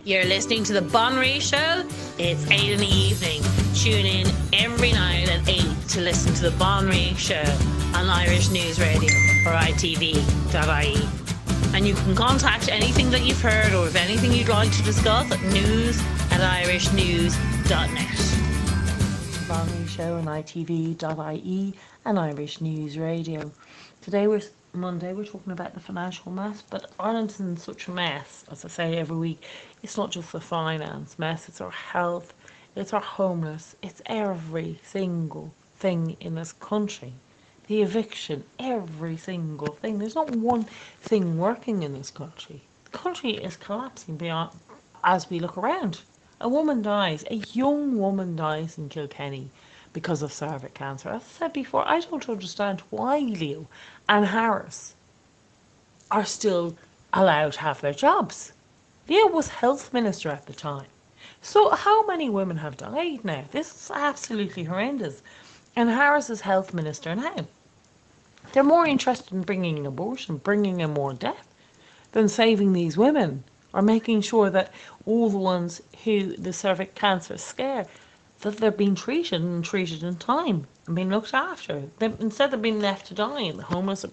You're listening to The Bon Ray Show. It's 8 in the evening. Tune in every night at 8 to listen to The Bon Ray Show on Irish News Radio or ITV.ie. And you can contact anything that you've heard or if anything you'd like to discuss at news@irishnews.net. The Bon Ray Show on ITV.ie and Irish News Radio. Today we're Monday, we're talking about the financial mess, but Ireland's in such a mess, as I say every week. It's not just the finance mess, it's our health, it's our homeless, it's every single thing in this country. The eviction, every single thing. There's not one thing working in this country. The country is collapsing beyond as we look around. A woman dies, a young woman dies in Kilkenny because of cervic cancer. As I said before, I don't understand why Leo and Harris are still allowed to have their jobs. Leo was health minister at the time. So how many women have died now? This is absolutely horrendous. And Harris is health minister now. They're more interested in bringing in abortion, bringing in more death, than saving these women or making sure that all the ones who the cervic cancer scare, that they're being treated in time and being looked after. Instead of being left to die, the homeless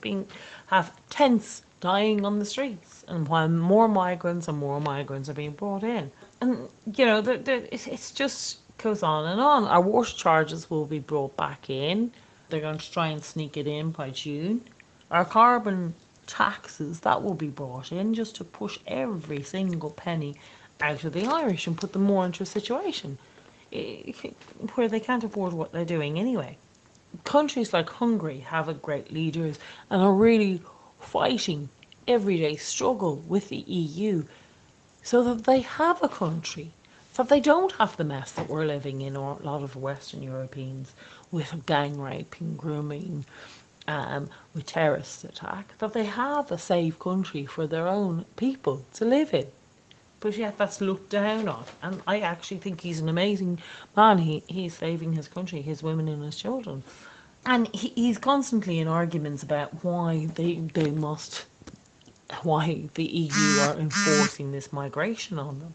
have tents dying on the streets, and while more migrants are being brought in. And, you know, it just goes on and on. Our water charges will be brought back in. They're going to try and sneak it in by June. Our carbon taxes, that will be brought in just to push every single penny out of the Irish and put them more into a situation where they can't afford what they're doing anyway. Countries like Hungary have a great leaders and are really fighting everyday struggle with the EU so that they have a country, so that they don't have the mess that we're living in, or a lot of Western Europeans, with gang raping, grooming, with terrorist attack, that they have a safe country for their own people to live in. But yet that's looked down on. And I actually think he's an amazing man. He's saving his country, his women and his children. And he's constantly in arguments about why the EU are enforcing this migration on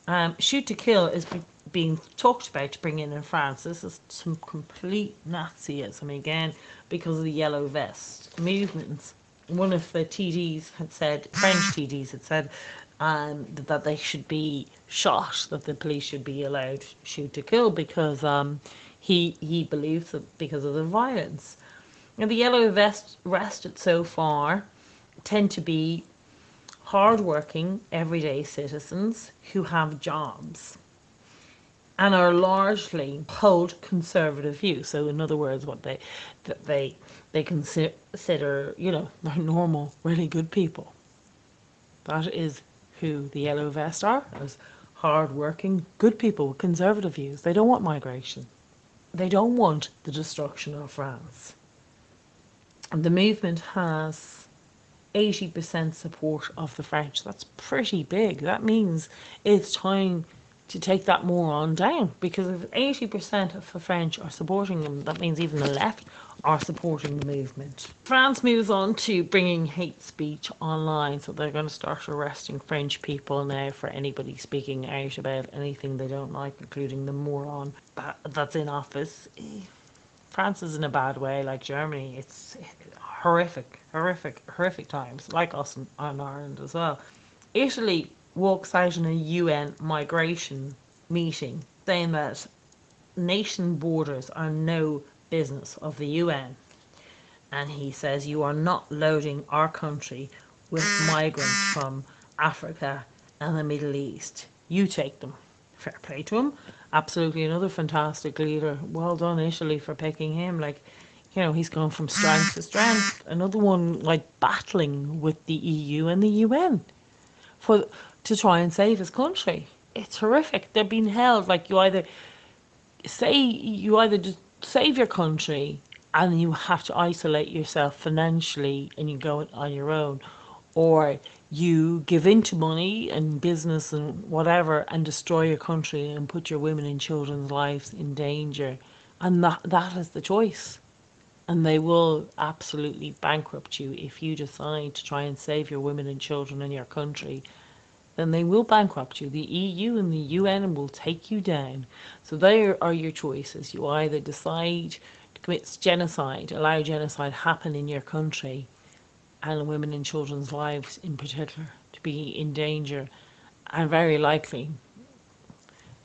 them. Shoot to kill is being talked about to bring in France. This is some complete Nazism again because of the yellow vest movements. One of the TDs had said, French TDs had said, that they should be shot, that the police should be allowed to shoot to kill because he believes that because of the violence. And the yellow vest arrested so far tend to be hard-working, everyday citizens who have jobs and are largely hold conservative views. So in other words, what they consider, you know, they're normal, really good people. That is who the yellow vest are, as hard-working, good people with conservative views. They don't want migration. They don't want the destruction of France. And the movement has 80% support of the French. That's pretty big. That means it's time to take that more on down, because if 80% of the French are supporting them, that means even the left are supporting the movement. France moves on to bringing hate speech online, so they're going to start arresting French people now for anybody speaking out about anything they don't like, including the moron that's in office. France is in a bad way, like Germany. It's horrific times, like us in Ireland as well. Italy walks out in a UN migration meeting saying that nation borders are no business of the UN. And he says, you are not loading our country with migrants from Africa and the Middle East. You take them. Fair play to him. Absolutely another fantastic leader. Well done, Italy, for picking him. Like, you know, he's gone from strength to strength. Another one, like, battling with the EU and the UN to try and save his country. It's horrific. They're being held like you either just save your country and you have to isolate yourself financially and you go on your own, or you give in to money and business and whatever and destroy your country and put your women and children's lives in danger. And that is the choice. And they will absolutely bankrupt you if you decide to try and save your women and children in your country then they will bankrupt you. The EU and the UN will take you down. So there are your choices. You either decide to commit genocide, allow genocide happen in your country, and women and children's lives in particular to be in danger, and very likely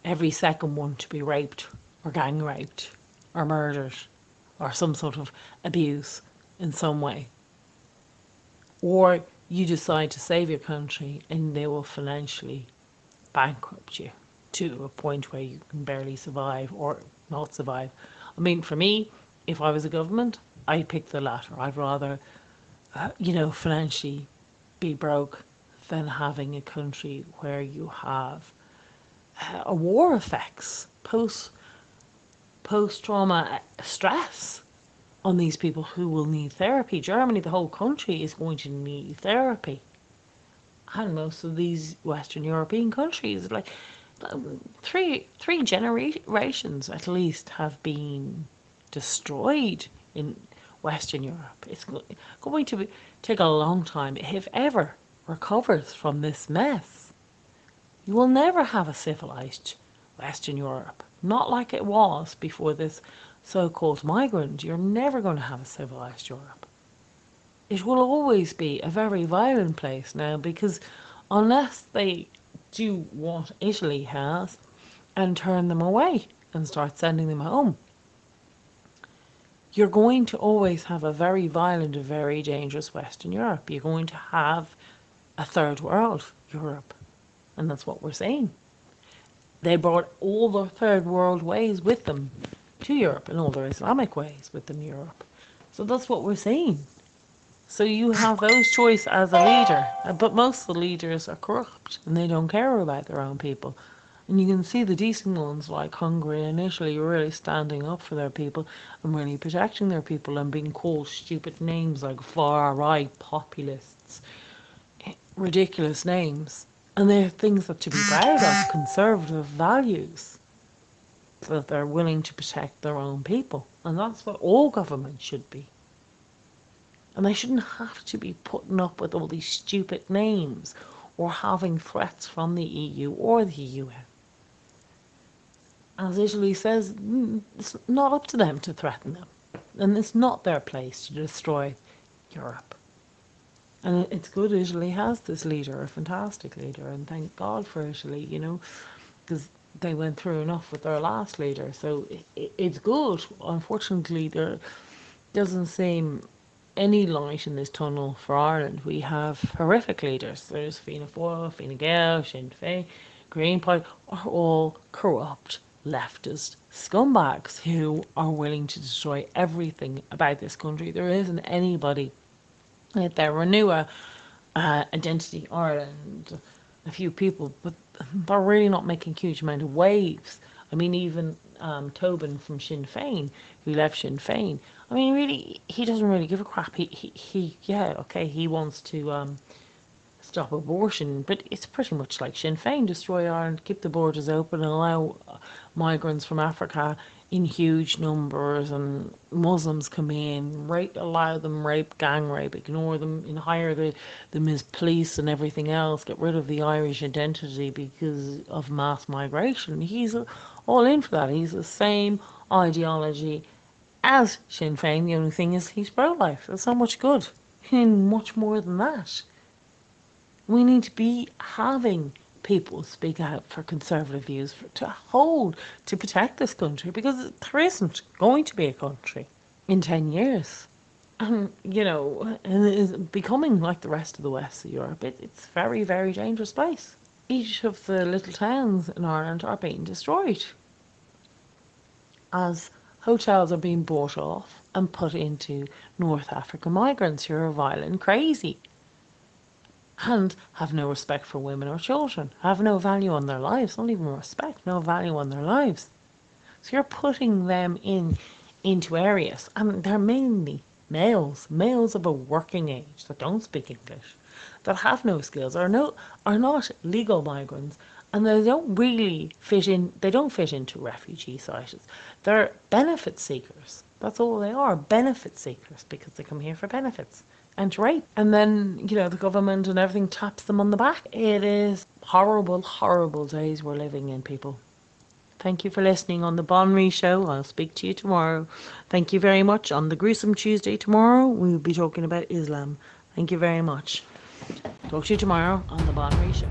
every second one to be raped or gang raped or murdered or some sort of abuse in some way. Or you decide to save your country and they will financially bankrupt you to a point where you can barely survive or not survive. I mean, for me, if I was a government, I'd pick the latter. I'd rather, financially be broke than having a country where you have a war effects, post trauma stress on these people who will need therapy. Germany, the whole country, is going to need therapy. And most of these Western European countries, like three generations at least, have been destroyed in Western Europe. It's going to take a long time, if ever, recovers from this mess. You will never have a civilized Western Europe. Not like it was before this so-called migrant. You're never going to have a civilized Europe. It will always be a very violent place now, because unless they do what Italy has and turn them away and start sending them home, you're going to always have a very violent, very dangerous Western Europe. You're going to have a third world Europe. And that's what we're seeing. They brought all the third world ways with them to Europe, and all their Islamic ways with them to Europe. So that's what we're seeing. So you have those choices as a leader, but most of the leaders are corrupt and they don't care about their own people. And you can see the decent ones like Hungary and Italy really standing up for their people and really protecting their people and being called stupid names like far-right populists. Ridiculous names. And they're things that to be proud of, conservative values, that they're willing to protect their own people. And that's what all governments should be. And they shouldn't have to be putting up with all these stupid names or having threats from the EU or the UN. As Italy says, it's not up to them to threaten them. And it's not their place to destroy Europe. And it's good Italy has this leader, a fantastic leader, and thank God for Italy, because they went through enough with their last leader. So it's good. Unfortunately, there doesn't seem any light in this tunnel for Ireland. We have horrific leaders. There's Fianna Fáil, Fine Gael, Sinn Féin, Green Party, are all corrupt leftist scumbags who are willing to destroy everything about this country. There isn't anybody out there. Renew Identity Ireland, a few people, but they're really not making a huge amount of waves. I mean, even Tobin from Sinn Féin, who left Sinn Féin, I mean, really, he doesn't really give a crap. Yeah, okay, he wants to stop abortion, but it's pretty much like Sinn Féin: destroy Ireland, keep the borders open, and allow migrants from Africa in huge numbers, and Muslims come in, allow them rape, gang rape, ignore them, and hire them as police and everything else, get rid of the Irish identity because of mass migration. He's all in for that. He's the same ideology as Sinn Féin. The only thing is he's pro-life. That's not much good. And much more than that. We need to be having people speak out for conservative views, to protect this country, because there isn't going to be a country in 10 years. And, and it is becoming like the rest of the West of Europe. It's a very, very dangerous place. Each of the little towns in Ireland are being destroyed as hotels are being bought off and put into North African migrants who are violent, crazy, and have no respect for women or children, have no value on their lives, not even respect, no value on their lives. So you're putting them into areas, and they're mainly males of a working age that don't speak English, that have no skills, are not legal migrants, and they don't really fit in. They don't fit into refugee sites. They're benefit seekers. That's all they are, benefit seekers, because they come here for benefits. and rape. And then, the government and everything taps them on the back. It is horrible, horrible days we're living in, people. Thank you for listening on the Bon Mi Show. I'll speak to you tomorrow. Thank you very much. On the Gruesome Tuesday tomorrow, we'll be talking about Islam. Thank you very much. Talk to you tomorrow on the Bon Mi Show.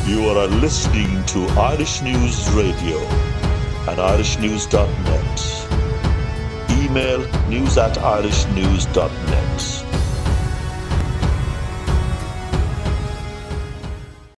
You are listening to Irish News Radio at irishnews.net. Email news@irishnews.net.